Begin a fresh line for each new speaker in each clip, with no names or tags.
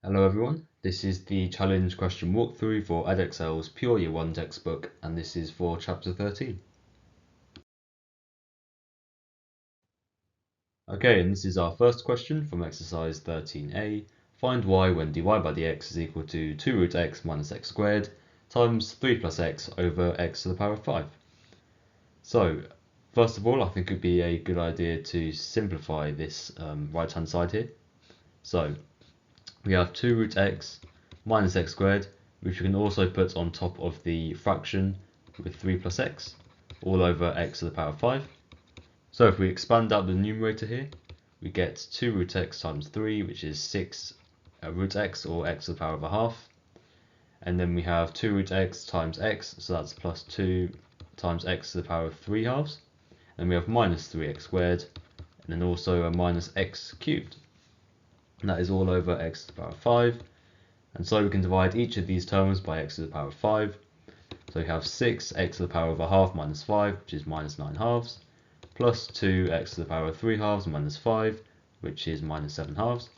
Hello everyone, this is the challenge question walkthrough for Edexcel's Pure Year 1 textbook, and this is for chapter 13. Okay, and this is our first question from exercise 13a. Find y when dy by dx is equal to 2 root x minus x squared times 3 plus x over x to the power of 5. So, first of all, I think it would be a good idea to simplify this right hand side here. So, we have 2 root x minus x squared, which we can also put on top of the fraction with 3 plus x, all over x to the power of 5. So if we expand out the numerator here, we get 2 root x times 3, which is 6 root x, or x to the power of a half. And then we have 2 root x times x, so that's plus 2 times x to the power of 3 halves. And we have minus 3x squared, and then also a minus x cubed. And that is all over x to the power of 5. And so we can divide each of these terms by x to the power of 5. So we have 6x to the power of a half minus 5, which is minus 9 halves, plus 2x to the power of 3 halves minus 5, which is minus 7 halves.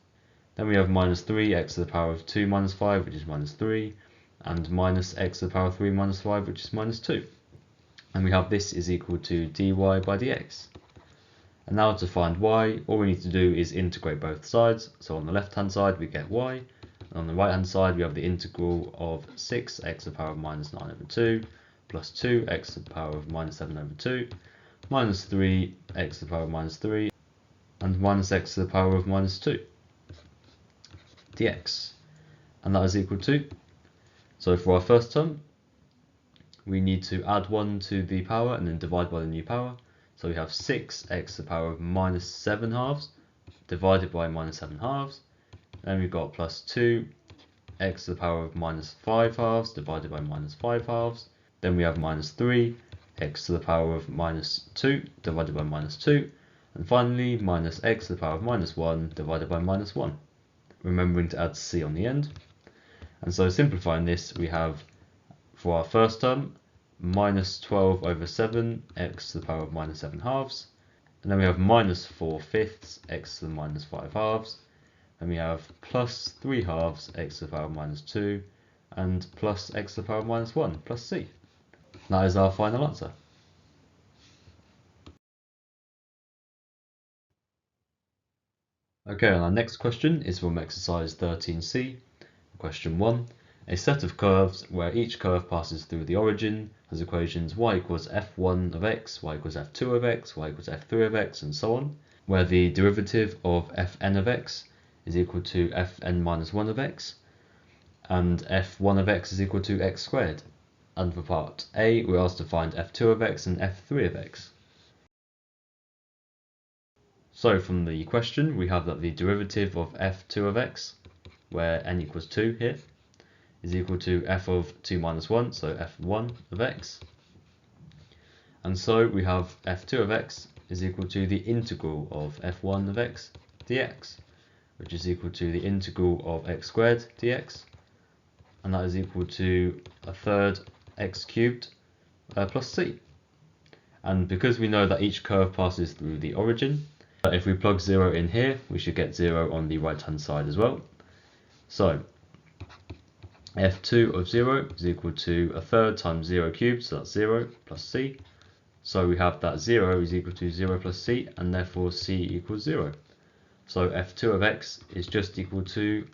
Then we have minus 3x to the power of 2 minus 5, which is minus 3, and minus x to the power of 3 minus 5, which is minus 2. And we have this is equal to dy by dx. And now to find y, all we need to do is integrate both sides. So on the left hand side we get y, and on the right hand side we have the integral of 6x to the power of minus 9 over 2, plus 2x to the power of minus 7 over 2, minus 3x to the power of minus 3, and minus x to the power of minus 2 dx. And that is equal to, so for our first term, we need to add 1 to the power and then divide by the new power. So we have 6x to the power of minus 7 halves divided by minus 7 halves. Then we've got plus 2x to the power of minus 5 halves divided by minus 5 halves. Then we have minus 3x to the power of minus 2 divided by minus 2. And finally, minus x to the power of minus 1 divided by minus 1. Remembering to add c on the end. And so simplifying this, we have for our first term, minus 12 over 7 x to the power of minus 7 halves, and then we have minus 4/5 x to the minus 5 halves, and we have plus 3 halves x to the power of minus 2, and plus x to the power of minus 1 plus c. That is our final answer. Okay, and our next question is from exercise 13c, question 1. A set of curves where each curve passes through the origin has equations y equals f1 of x, y equals f2 of x, y equals f3 of x, and so on, where the derivative of fn of x is equal to fn minus 1 of x, and f1 of x is equal to x squared. And for part A, we're asked to find f2 of x and f3 of x. So from the question, we have that the derivative of f2 of x, where n equals 2 here, is equal to f of 2 minus 1, so f1 of x. And so we have f2 of x is equal to the integral of f1 of x dx, which is equal to the integral of x squared dx, and that is equal to a third x cubed plus c. And because we know that each curve passes through the origin, if we plug 0 in here, we should get 0 on the right hand side as well. So f2 of 0 is equal to a third times 0 cubed, so that's 0 plus c. So we have that 0 is equal to 0 plus c, and therefore c equals 0. So f2 of x is just equal to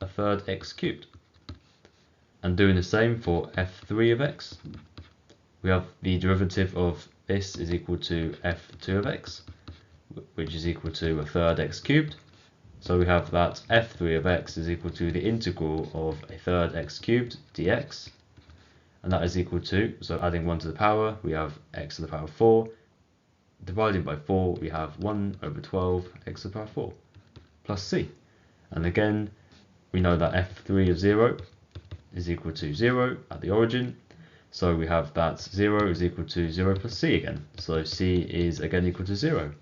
a third x cubed. And doing the same for f3 of x, we have the derivative of this is equal to f2 of x, which is equal to a third x cubed. So we have that f3 of x is equal to the integral of a third x cubed dx, and that is equal to, so adding 1 to the power, we have x to the power of 4, dividing by 4, we have 1 over 12 x to the power of 4, plus c. And again, we know that f3 of 0 is equal to 0 at the origin, so we have that 0 is equal to 0 plus c again, so c is again equal to 0.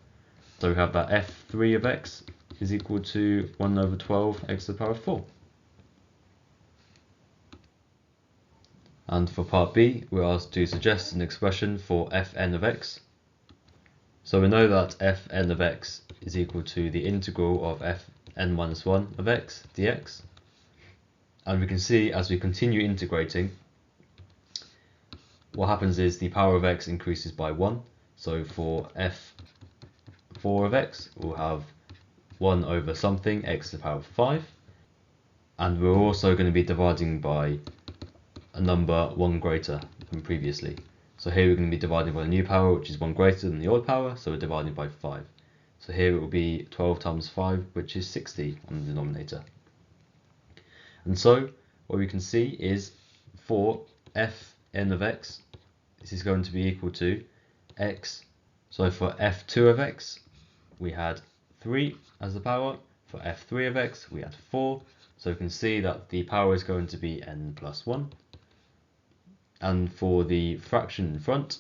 So we have that f3 of x is equal to 1 over 12 x to the power of 4. And for part B, we're asked to suggest an expression for fn of x. So we know that fn of x is equal to the integral of f n minus 1 of x dx. And we can see as we continue integrating, what happens is the power of x increases by 1. So for f4 of x, we'll have 1 over something x to the power of 5. And we're also going to be dividing by a number 1 greater than previously. So here we're going to be dividing by the new power, which is 1 greater than the old power, so we're dividing by 5. So here it will be 12 times 5, which is 60 on the denominator. And so what we can see is for fn of x, this is going to be equal to x. So for f2 of x, we had 3 as the power. For f3 of x, we had 4. So we can see that the power is going to be n plus 1. And for the fraction in front,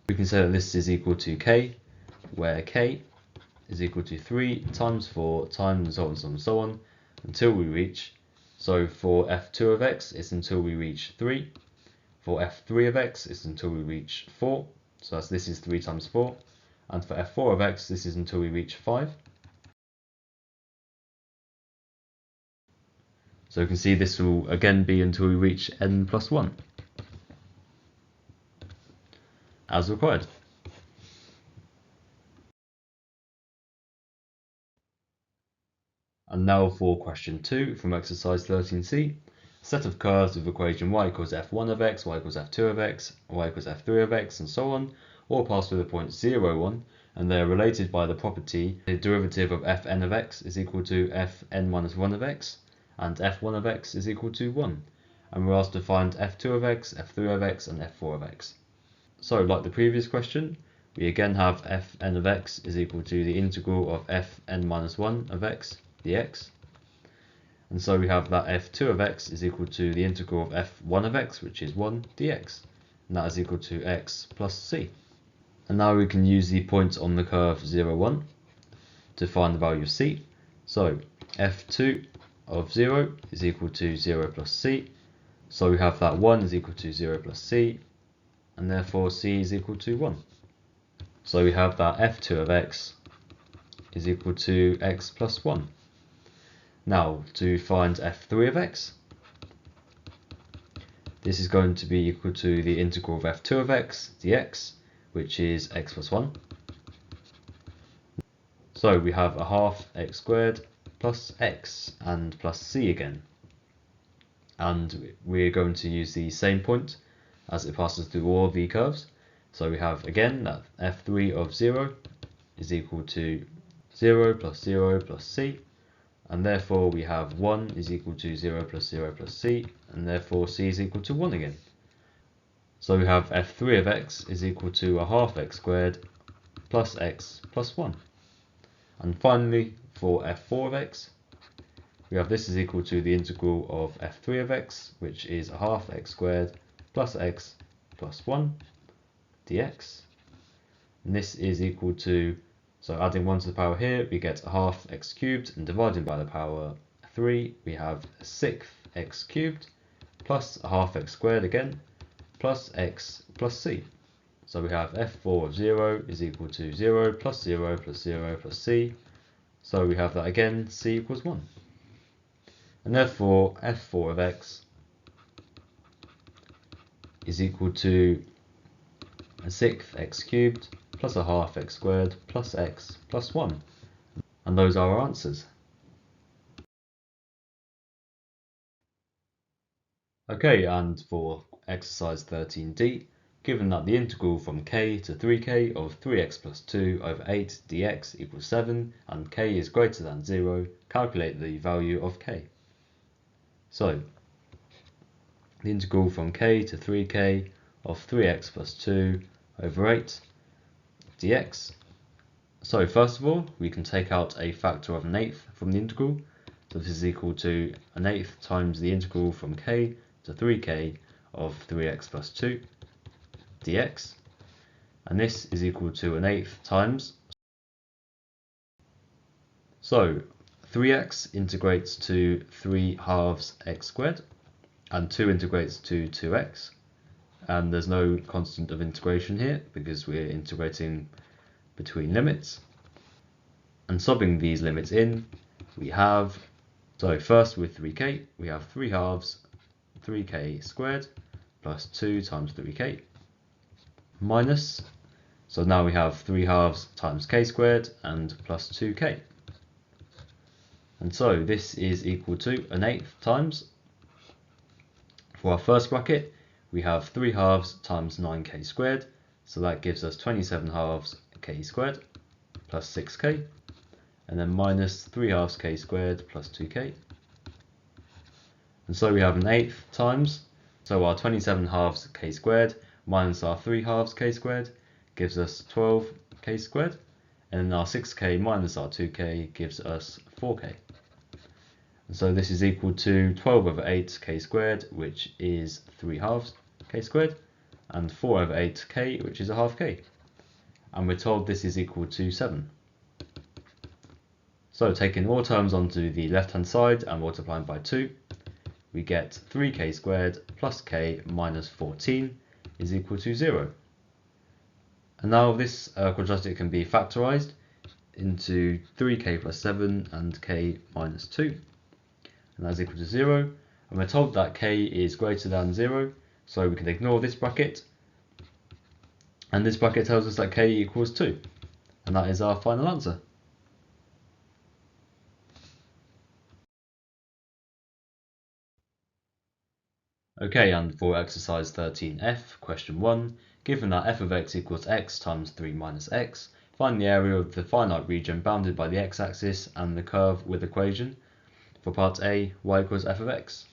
we can say that this is equal to k, where k is equal to 3 times 4 times so on and so on and so on, until we reach, so for f2 of x, it's until we reach 3. For f3 of x, it's until we reach 4. So this is 3 times 4. And for f4 of x, this is until we reach 5. So you can see this will again be until we reach n plus 1, as required. And now for question 2 from exercise 13c. A set of curves with equation y equals f1 of x, y equals f2 of x, y equals f3 of x, and so on, all pass through the point 0, 1, and they are related by the property the derivative of fn of x is equal to fn minus 1 of x, and f1 of x is equal to 1. And we're asked to find f2 of x, f3 of x, and f4 of x. So, like the previous question, we again have fn of x is equal to the integral of fn minus 1 of x dx. And so we have that f2 of x is equal to the integral of f1 of x, which is 1 dx. And that is equal to x plus c. And now we can use the points on the curve 0, 1 to find the value of c. So f2 of 0 is equal to 0 plus c. So we have that 1 is equal to 0 plus c, and therefore c is equal to 1. So we have that f2 of x is equal to x plus 1. Now to find f3 of x, this is going to be equal to the integral of f2 of x dx, which is x plus 1. So we have a half x squared plus x and plus c again. And we're going to use the same point as it passes through all the curves. So we have again that f3 of 0 is equal to 0 plus c, and therefore we have 1 is equal to 0 plus c, and therefore c is equal to 1 again. So we have f3 of x is equal to a half x squared plus x plus 1. And finally, for f4 of x, we have this is equal to the integral of f3 of x, which is a half x squared plus x plus 1 dx. And this is equal to, so adding 1 to the power here, we get a half x cubed, and dividing by the power 3, we have a sixth x cubed plus a half x squared again, plus x plus c. So we have f4 of 0 is equal to 0 plus 0 plus 0 plus c. So we have that again, c equals 1. And therefore f4 of x is equal to a sixth x cubed plus a half x squared plus x plus 1. And those are our answers. Okay, and for exercise 13d, given that the integral from k to 3k of 3x plus 2 over 8 dx equals 7 and k is greater than 0, calculate the value of k. So, the integral from k to 3k of 3x plus 2 over 8 dx. So first of all, we can take out a factor of an eighth from the integral. So this is equal to an eighth times the integral from k to 3k of 3x plus 2 dx. And this is equal to an eighth times. So 3x integrates to 3 halves x squared, and 2 integrates to 2x. And there's no constant of integration here because we're integrating between limits. And subbing these limits in, we have, so first with 3k, we have 3 halves, 3k squared, plus 2 times 3k, minus, so now we have 3 halves times k squared, and plus 2k. And so this is equal to an eighth times, for our first bracket, we have 3 halves times 9k squared, so that gives us 27 halves k squared, plus 6k, and then minus 3 halves k squared plus 2k. And so we have an eighth times, so our 27 halves k squared minus our 3 halves k squared gives us 12k squared, and then our 6k minus our 2k gives us 4k. And so this is equal to 12 over 8 k squared, which is 3 halves k squared, and 4 over 8 k, which is a half k. And we're told this is equal to 7. So taking all terms onto the left hand side and multiplying by 2, we get 3k squared plus k minus 14 is equal to 0. And now this quadratic can be factorised into 3k plus 7 and k minus 2. And that's equal to 0. And we're told that k is greater than 0, so we can ignore this bracket. And this bracket tells us that k equals 2. And that is our final answer. Okay, and for exercise 13f, question 1, given that f of x equals x times 3 minus x, find the area of the finite region bounded by the x-axis and the curve with equation. For part A, y equals f of x.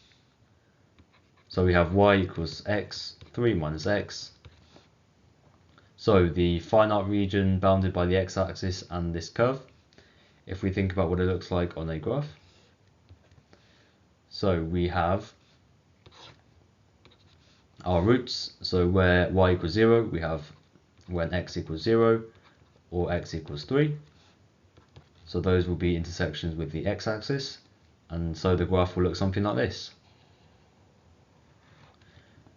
So we have y equals x, 3 minus x. So the finite region bounded by the x-axis and this curve, if we think about what it looks like on a graph. So we have our roots, so where y equals 0, we have when x equals 0 or x equals 3. So those will be intersections with the x-axis, and so the graph will look something like this.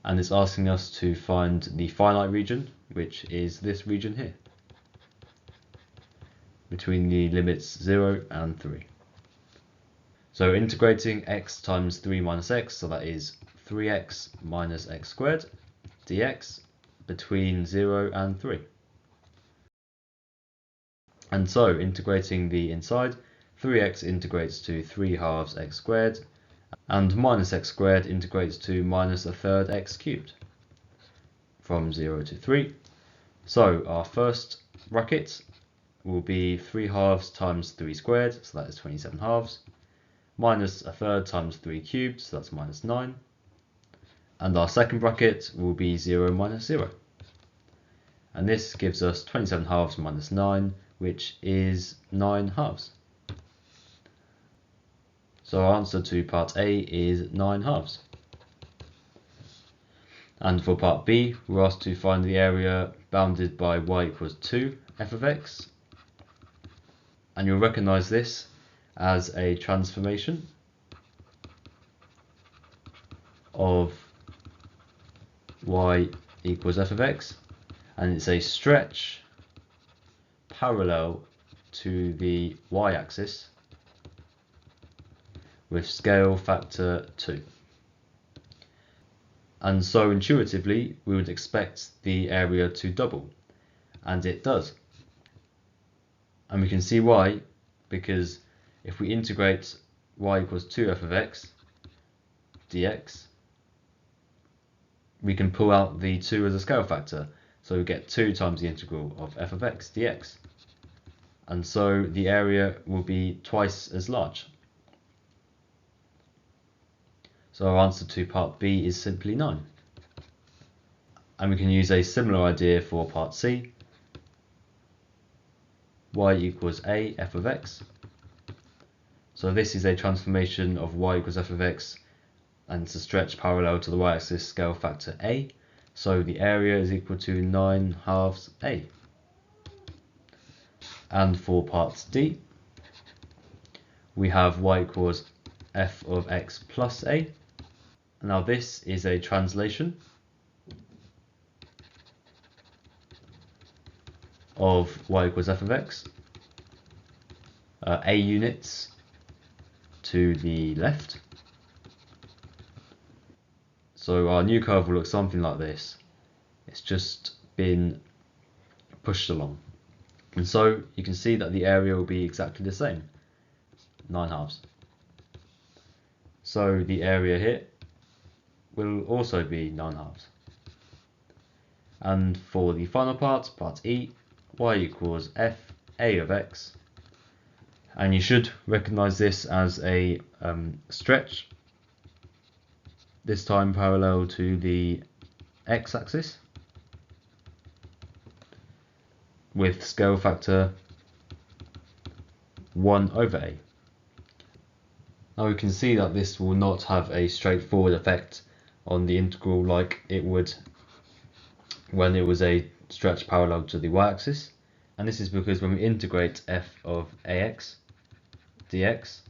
And it's asking us to find the finite region, which is this region here, between the limits 0 and 3. So integrating x times 3 minus x, so that is 3x minus x squared dx between 0 and 3. And so integrating the inside, 3x integrates to 3 halves x squared, and minus x squared integrates to minus a third x cubed from 0 to 3. So our first bracket will be 3 halves times 3 squared, so that is 27 halves, minus a third times 3 cubed, so that's minus 9. And our second bracket will be 0 minus 0. And this gives us 27 halves minus 9, which is 9 halves. So our answer to part A is 9 halves. And for part B, we're asked to find the area bounded by y equals 2 f of x. And you'll recognise this as a transformation of y equals f of x, and it's a stretch parallel to the y-axis with scale factor 2. And so intuitively we would expect the area to double, and it does. And we can see why, because if we integrate y equals 2 f of x dx, we can pull out the 2 as a scale factor, so we get 2 times the integral of f of x dx. And so the area will be twice as large. So our answer to part B is simply 9. And we can use a similar idea for part C. Y equals a f of x. So this is a transformation of y equals f of x, and it's a stretch parallel to the y-axis scale factor a. So the area is equal to 9 halves a. And for part D, we have y equals f of x plus a. Now this is a translation of y equals f of x, a units to the left. So our new curve will look something like this. It's just been pushed along. And so you can see that the area will be exactly the same, 9/2. So the area here will also be 9/2. And for the final part, part E, y equals f(a) of x. And you should recognize this as a stretch, this time parallel to the x-axis, with scale factor 1/a. Now we can see that this will not have a straightforward effect on the integral like it would when it was a stretch parallel to the y-axis. And this is because when we integrate f of ax dx,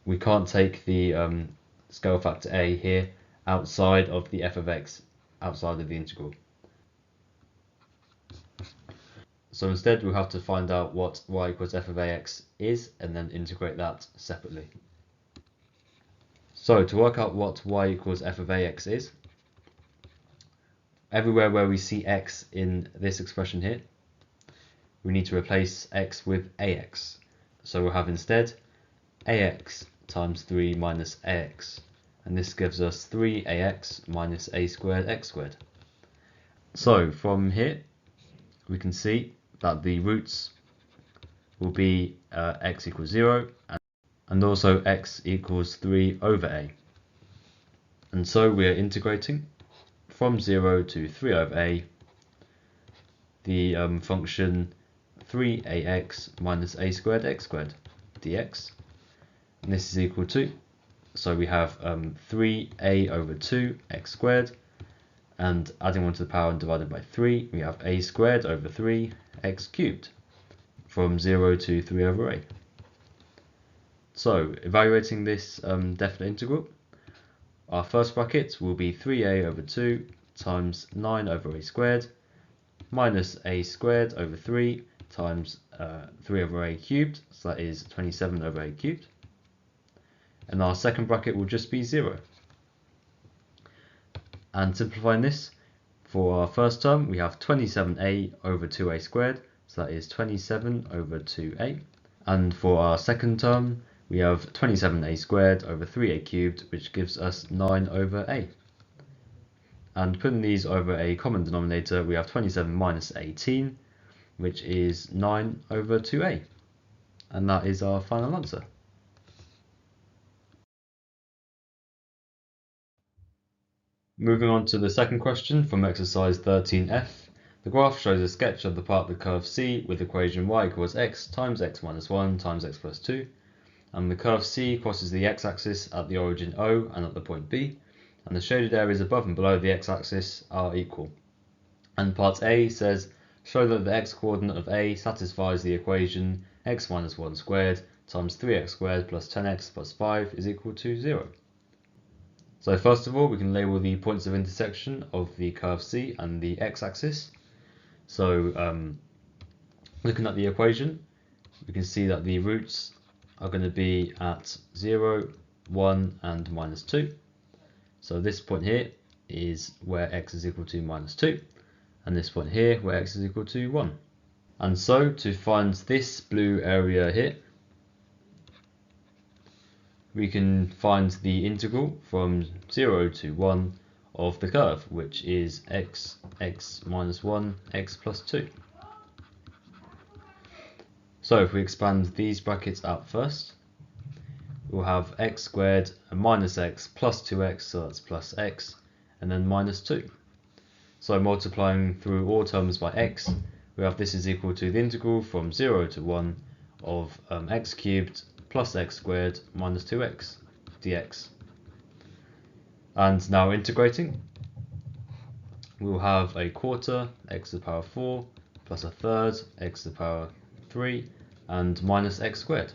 we can't take the scale factor a here outside of the f of x, outside of the integral. So instead we'll have to find out what y equals f of ax is and then integrate that separately. So to work out what y equals f of ax is, everywhere where we see x in this expression here, we need to replace x with ax. So we'll have instead ax times 3 minus ax, and this gives us 3ax minus a squared x squared. So from here we can see that the roots will be x equals 0 and also x equals 3/a. And so we are integrating from 0 to 3/a the function 3ax minus a squared x squared dx. And this is equal to, so we have 3a/2 x squared, and adding 1 to the power and divided by 3, we have a squared over 3 x cubed from 0 to 3/a. So evaluating this definite integral, our first bracket will be 3a/2 times 9/a squared minus a squared over 3 times 3/a cubed, so that is 27/a cubed. And our second bracket will just be 0. And simplifying this, for our first term we have 27a/2a squared, so that is 27/2a. And for our second term we have 27a squared over 3a cubed, which gives us 9/a. And putting these over a common denominator, we have 27 minus 18, which is 9/2a. And that is our final answer. Moving on to the second question from exercise 13F. The graph shows a sketch of the part of the curve C with equation y equals x times x minus 1 times x plus 2. And the curve C crosses the x-axis at the origin O and at the point B, and the shaded areas above and below the x-axis are equal. And part A says, show that the x-coordinate of A satisfies the equation x minus 1 squared times 3x squared plus 10x plus 5 is equal to 0. So first of all, we can label the points of intersection of the curve C and the x-axis. So looking at the equation, we can see that the roots are going to be at 0, 1 and minus 2. So this point here is where x is equal to minus 2, and this point here where x is equal to 1. And so to find this blue area here, we can find the integral from 0 to 1 of the curve, which is x minus 1, x plus 2. So if we expand these brackets out first, we'll have x squared and minus x plus 2x, so that's plus x, and then minus 2. So multiplying through all terms by x, we have this is equal to the integral from 0 to 1 of x cubed plus x squared minus 2x dx. And now integrating, we'll have a quarter x to the power 4 plus a third x to the power 3 and minus x squared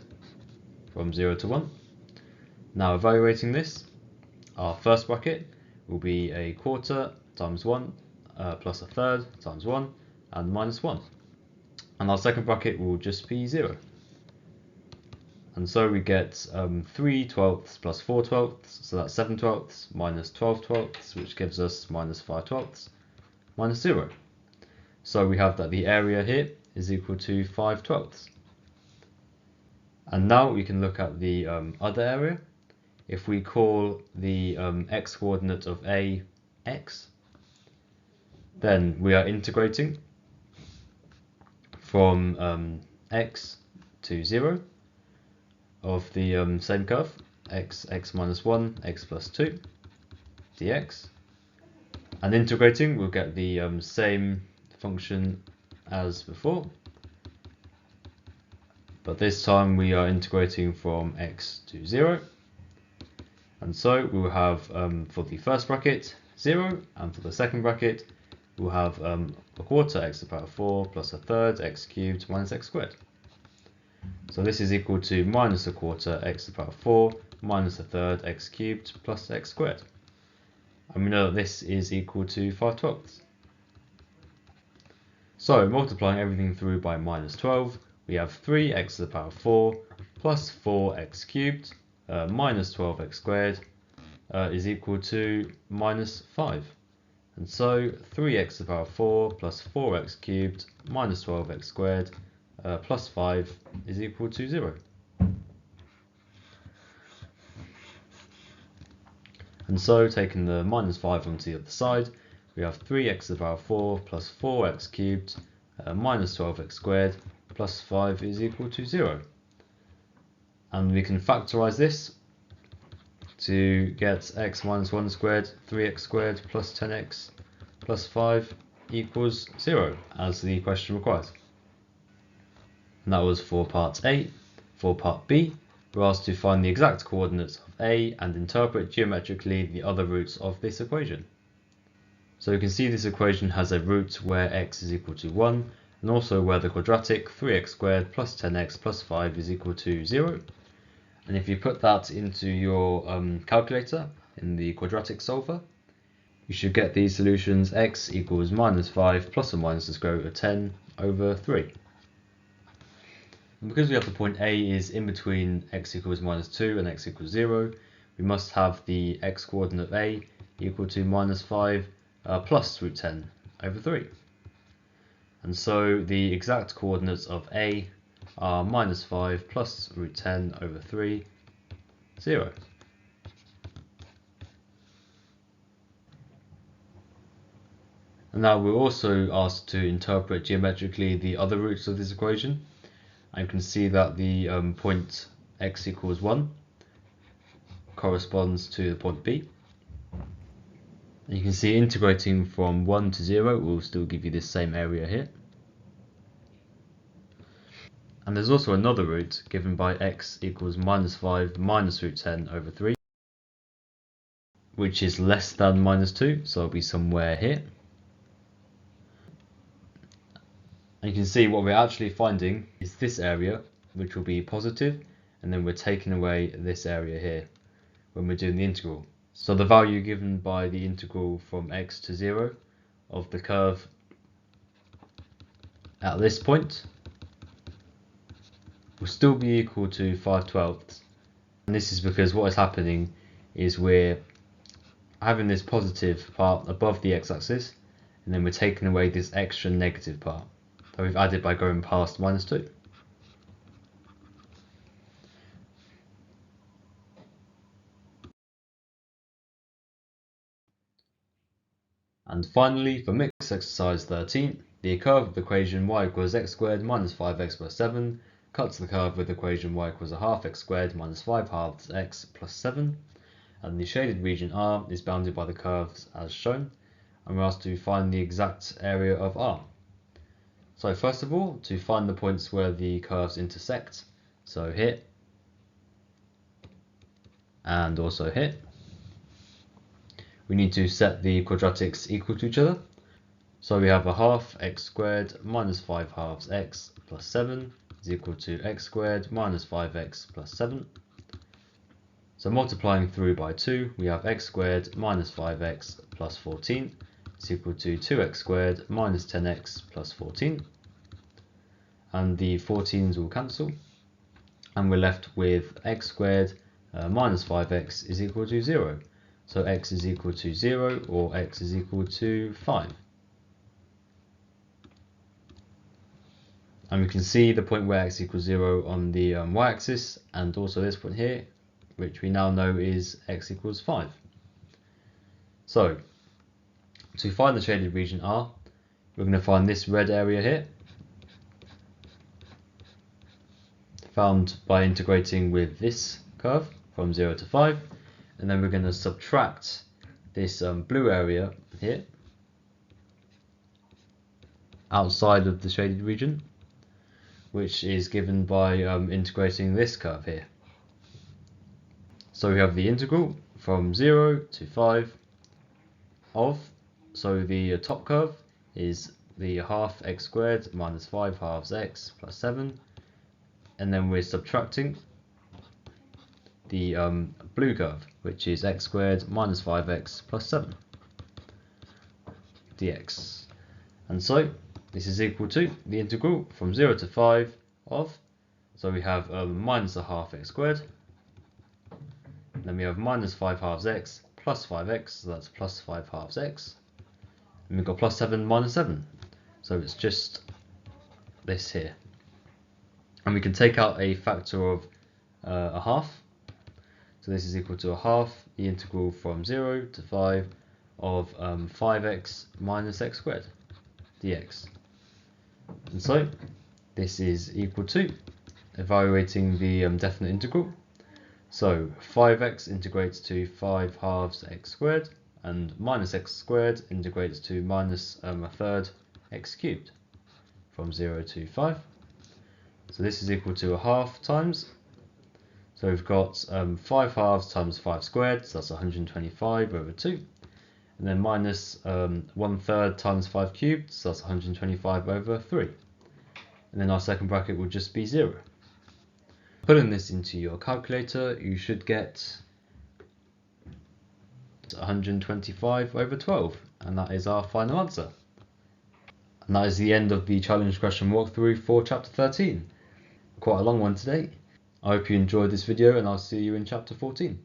from 0 to 1. Now evaluating this, our first bracket will be a quarter times 1 plus a third times 1 and minus 1. And our second bracket will just be 0. And so we get 3 twelfths plus 4 twelfths, so that's 7 twelfths, minus 12 twelfths, which gives us minus 5 twelfths, minus 0. So we have that the area here is equal to 5 twelfths. And now we can look at the other area. If we call the x coordinate of A x, then we are integrating from x to 0 of the same curve, x minus 1, x plus 2 dx. And integrating, we'll get the same function as before, but this time we are integrating from x to 0. And so we will have, for the first bracket, 0, and for the second bracket, we'll have a quarter x to the power 4 plus a third x cubed minus x squared. So this is equal to minus a quarter x to the power 4 minus a third x cubed plus x squared. And we know that this is equal to 5 twelfths. So multiplying everything through by minus 12, we have 3x to the power 4 plus 4x cubed minus 12x squared is equal to minus 5. And so 3x to the power 4 plus 4x cubed minus 12x squared plus 5 is equal to 0. And so taking the minus 5 onto the other side, we have 3x to the power 4 plus 4x cubed minus 12x squared plus 5 is equal to 0. And we can factorize this to get x minus 1 squared, 3x squared plus 10x plus 5 equals 0, as the question requires. And that was for part A. For part B, we're asked to find the exact coordinates of A and interpret geometrically the other roots of this equation. So you can see this equation has a root where x is equal to 1, and also where the quadratic 3x squared plus 10x plus 5 is equal to 0. And if you put that into your calculator in the quadratic solver, you should get these solutions: x equals minus 5 plus or minus the square root of 10 over 3. And because we have the point A is in between x equals minus 2 and x equals 0, we must have the x coordinate of A equal to minus 5 plus root 10 over 3. And so the exact coordinates of A are minus 5 plus root 10 over 3, 0. And now we're also asked to interpret geometrically the other roots of this equation. And you can see that the point x equals 1 corresponds to the point B. And you can see integrating from 1 to 0 will still give you this same area here. And there's also another root given by x equals minus 5 minus root 10 over 3, which is less than minus 2, so it'll be somewhere here. And you can see what we're actually finding is this area, which will be positive, and then we're taking away this area here when we're doing the integral. So the value given by the integral from x to 0 of the curve at this point will still be equal to 5 twelfths. And this is because what is happening is we're having this positive part above the x-axis, and then we're taking away this extra negative part that we've added by going past minus 2. And finally, for mixed exercise 13, the curve of the equation y equals x squared minus 5x plus 7 cuts the curve with the equation y equals a half x squared minus 5 halves x plus 7, and the shaded region R is bounded by the curves as shown, and we're asked to find the exact area of R. So first of all, to find the points where the curves intersect, so here and also here, we need to set the quadratics equal to each other. So we have a half x squared minus 5 halves x plus 7 is equal to x squared minus 5x plus 7. So multiplying through by 2, we have x squared minus 5x plus 14 is equal to 2x squared minus 10x plus 14. And the 14s will cancel. and we're left with x squared minus 5x is equal to 0. So x is equal to 0 or x is equal to 5. And we can see the point where x equals 0 on the y-axis, and also this point here, which we now know is x equals 5. So, to find the shaded region R, we're going to find this red area here, found by integrating with this curve from 0 to 5, and then we're going to subtract this blue area here outside of the shaded region, which is given by integrating this curve here. So we have the integral from 0 to 5 of, so the top curve is the half x squared minus 5 halves x plus 7, and then we're subtracting the blue curve, which is x squared minus 5x plus 7 dx. And so this is equal to the integral from 0 to 5 of, so we have minus a half x squared, and then we have minus 5 halves x plus 5x, so that's plus 5 halves x, and we've got plus 7 minus 7, so it's just this here. And we can take out a factor of a half, so this is equal to a half the integral from 0 to 5 of 5x minus x squared dx. And so this is equal to, evaluating the definite integral, so 5x integrates to 5 halves x squared, and minus x squared integrates to minus a third x cubed from 0 to 5. So this is equal to a half times, so we've got 5 halves times 5 squared, so that's 125 over 2. And then minus 1/3 times 5 cubed, so that's 125 over 3. And then our second bracket will just be 0. Putting this into your calculator, you should get 125 over 12, and that is our final answer. And that is the end of the challenge question walkthrough for chapter 13. Quite a long one today. I hope you enjoyed this video, and I'll see you in chapter 14.